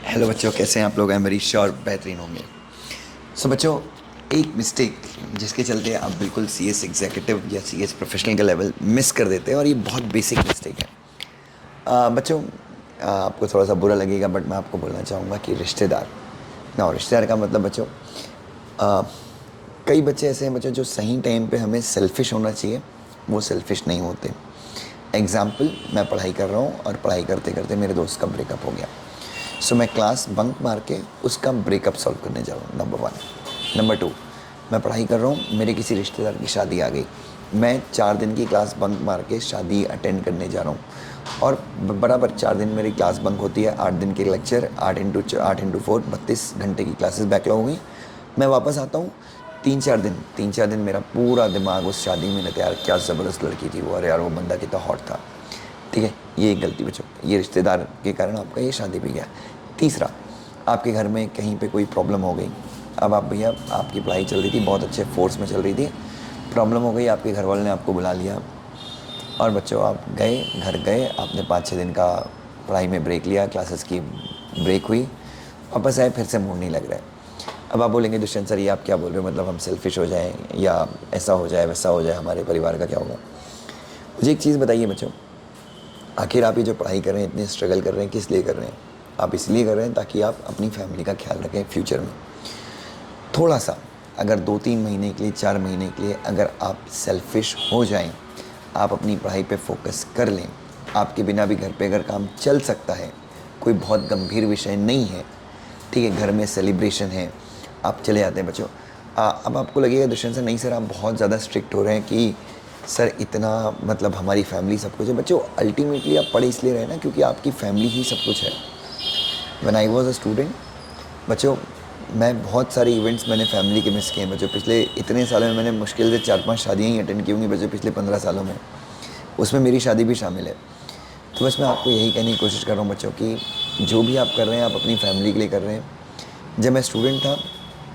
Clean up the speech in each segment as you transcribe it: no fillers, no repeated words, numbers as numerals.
Hello बच्चों, कैसे हैं आप लोग? आई एम वेरी श्योर बेहतरीन होंगे। सो बच्चों, एक मिस्टेक जिसके चलते आप बिल्कुल सीएस एग्जीक्यूटिव या सीएस प्रोफेशनल का लेवल मिस कर देते हैं, और ये बहुत बेसिक मिस्टेक है। बच्चों, आपको थोड़ा सा बुरा लगेगा, बट मैं आपको बोलना चाहूँगा कि रिश्तेदार ना, रिश्तेदार का मतलब बच्चों, आ, कई बच्चे ऐसे हैं बच्चों जो सही टाइम पे हमें सेल्फिश होना चाहिए, वो सेल्फिश नहीं होते। एग्ज़ाम्पल, मैं पढ़ाई कर रहा हूँ और पढ़ाई करते करते मेरे दोस्त का ब्रेकअप हो गया। सो मैं क्लास बंक मार के उसका ब्रेकअप सॉल्व करने जा रहा हूँ, नंबर 1। नंबर 2, मैं पढ़ाई कर रहा हूँ, मेरे किसी रिश्तेदार की शादी आ गई, मैं 4 दिन की क्लास बंक मार के शादी अटेंड करने जा रहा हूँ, और बराबर 4 दिन मेरी क्लास बंक होती है, 8 दिन के लेक्चर, 8 इंटू 4 32 घंटे की क्लासेस बैकलॉग हुई। मैं वापस आता हूँ, 3-4 दिन मेरा पूरा दिमाग उस शादी में लगता है, यार क्या ज़बरदस्त लड़की थी वो, अरे यार वो बंदा कितना हॉट था। ठीक है, ये एक गलती बच्चों, ये रिश्तेदार के कारण आपका ये शादी भी गया। तीसरा, आपके घर में कहीं पे कोई प्रॉब्लम हो गई। अब आप भैया, आपकी पढ़ाई चल रही थी, बहुत अच्छे फोर्स में चल रही थी, प्रॉब्लम हो गई, आपके घर वाले ने आपको बुला लिया, और बच्चों आप गए, घर गए, आपने 5-6 दिन का पढ़ाई में ब्रेक लिया, क्लासेस की ब्रेक हुई, वापस आए, फिर से मूड नहीं लग रहा है। अब आप बोलेंगे दुष्यंत सर, ये आप क्या बोल रहे हो, मतलब हम सेल्फिश हो जाएं या ऐसा हो जाए वैसा हो जाए, हमारे परिवार का क्या होगा? मुझे एक चीज़ बताइए बच्चों, आखिर आप ये जो पढ़ाई कर रहे हैं, इतने स्ट्रगल कर रहे हैं, किस लिए कर रहे हैं? आप इसलिए कर रहे हैं ताकि आप अपनी फैमिली का ख्याल रखें फ्यूचर में। थोड़ा सा, अगर 2-3 महीने के लिए, 4 महीने के लिए अगर आप सेल्फिश हो जाएं, आप अपनी पढ़ाई पे फोकस कर लें, आपके बिना भी घर पे अगर काम चल सकता है, कोई बहुत गंभीर विषय नहीं है, ठीक है, घर में सेलिब्रेशन है, आप चले जाते हैं बच्चों। अब आपको लगेगा दुष्यंत सर, नहीं सर आप बहुत ज़्यादा स्ट्रिक्ट हो रहे हैं कि सर इतना, मतलब हमारी फैमिली सब कुछ है। बच्चों, अल्टीमेटली आप पढ़ इसलिए रहे ना क्योंकि आपकी फैमिली ही सब कुछ है। When I was a student बच्चों, मैं बहुत सारे इवेंट्स मैंने फैमिली के मिस किए हैं बच्चों। पिछले इतने सालों में मैंने मुश्किल से 4-5 शादियाँ ही अटेंड की होंगी बच्चों, पिछले 15 सालों में, उसमें मेरी शादी भी शामिल है। तो बस मैं आपको यही कहने की कोशिश कर रहा हूँ बच्चों कि जो भी आप कर रहे हैं, आप अपनी फैमिली के लिए कर रहे हैं। जब मैं स्टूडेंट था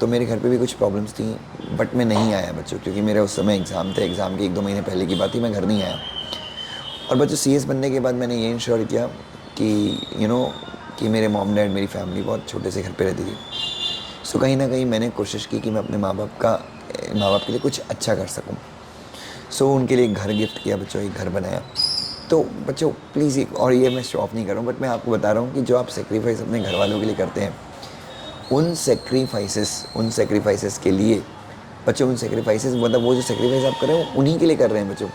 तो मेरे घर पे भी कुछ प्रॉब्लम्स थी, बट मैं नहीं आया बच्चों, क्योंकि मेरे उस समय एग्ज़ाम थे, एग्ज़ाम के 1-2 महीने पहले की बात थी, मैं घर नहीं आया। और बच्चों, सीएस बनने के बाद मैंने ये इंश्योर किया कि कि मेरे मॉम डैड, मेरी फैमिली बहुत छोटे से घर पे रहती थी। सो कहीं ना कहीं मैंने कोशिश की कि मैं अपने माँ बाप के लिए कुछ अच्छा कर सकूँ। सो उनके लिए एक घर गिफ्ट किया बच्चों, एक घर बनाया। तो बच्चों प्लीज़, और ये मैं शो ऑफ नहीं कर रहा हूँ, बट मैं आपको बता रहा हूँ कि जो आप सेक्रीफाइस अपने घर वालों के लिए करते हैं, उन सेक्रीफाइसेस के लिए बच्चों, उन सेक्रीफाइसेस मतलब वो जो सेक्रीफाइस आप कर रहे हो उन्हीं के लिए कर रहे हैं बच्चों।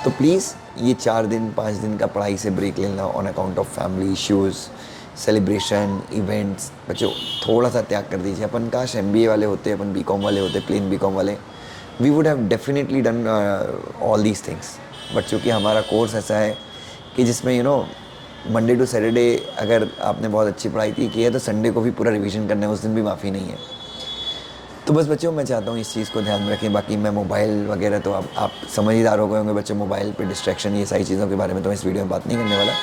तो प्लीज़, ये 4 दिन 5 दिन का पढ़ाई से ब्रेक लेना on account of family issues, celebration, events, बच्चों थोड़ा सा त्याग कर दीजिए। अपन काश एमबीए वाले होते, अपन बीकॉम वाले होते, प्लेन बीकॉम वाले, we would have definitely done all these things. But चूँकि हमारा कोर्स ऐसा है कि जिसमें मंडे टू सैटरडे अगर आपने बहुत अच्छी पढ़ाई की है तो संडे को भी पूरा रिवीजन करना है, उस दिन भी माफ़ी नहीं है। तो बस बच्चों, मैं चाहता हूँ इस चीज़ को ध्यान में रखें। बाकी मैं मोबाइल वगैरह तो आप समझदार हो गए होंगे बच्चों, मोबाइल पे डिस्ट्रैक्शन, ये सारी चीज़ों के बारे में तो मैं इस वीडियो में बात नहीं करने वाला।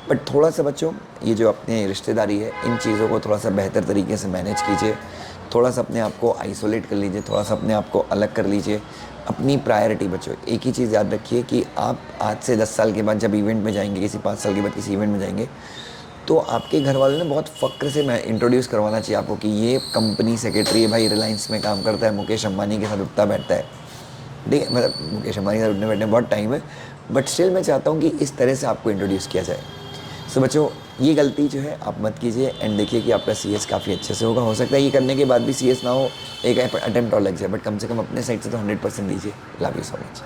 बट थोड़ा सा बच्चों, ये जो अपने रिश्तेदारी है, इन चीज़ों को थोड़ा सा बेहतर तरीके से मैनेज कीजिए। थोड़ा सा अपने आप को आइसोलेट कर लीजिए, थोड़ा सा अपने आप को अलग कर लीजिए। अपनी प्रायोरिटी बच्चों, एक ही चीज़ याद रखिए कि आप आज से 10 साल के बाद जब इवेंट में जाएंगे, किसी 5 साल के बाद किसी इवेंट में जाएंगे, तो आपके घर वालों ने बहुत फ़क्र से मैं इंट्रोड्यूस करवाना चाहिए आपको कि ये कंपनी सेक्रेटरी है भाई, रिलायंस में काम करता है, मुकेश अंबानी के साथ उठता बैठता है। ठीक है, मतलब मुकेश अंबानी के साथ उठने बैठने बहुत टाइम है, बट स्टिल मैं चाहता हूँ कि इस तरह से आपको इंट्रोड्यूस किया जाए। सो बच्चों, ये गलती जो है आप मत कीजिए, एंड देखिए कि आपका सीएस काफ़ी अच्छे से होगा। हो सकता है ये करने के बाद भी सीएस ना हो, एक अटेम्प्ट और लग जाए, बट कम से कम अपने साइड से तो 100% दीजिए। Love you so much.